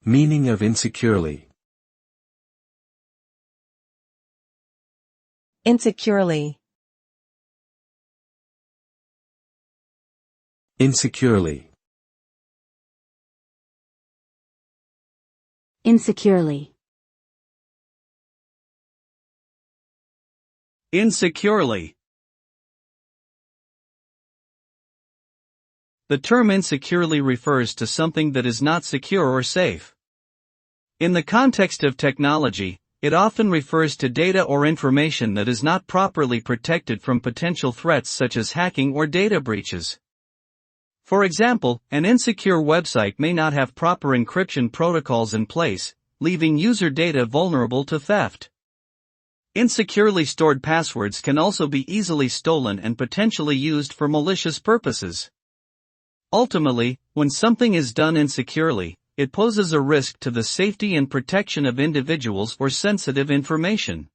Meaning of insecurely. Insecurely. Insecurely. Insecurely. Insecurely. The term insecurely refers to something that is not secure or safe. In the context of technology, it often refers to data or information that is not properly protected from potential threats such as hacking or data breaches. For example, an insecure website may not have proper encryption protocols in place, leaving user data vulnerable to theft. Insecurely stored passwords can also be easily stolen and potentially used for malicious purposes. Ultimately, when something is done insecurely, it poses a risk to the safety and protection of individuals or sensitive information.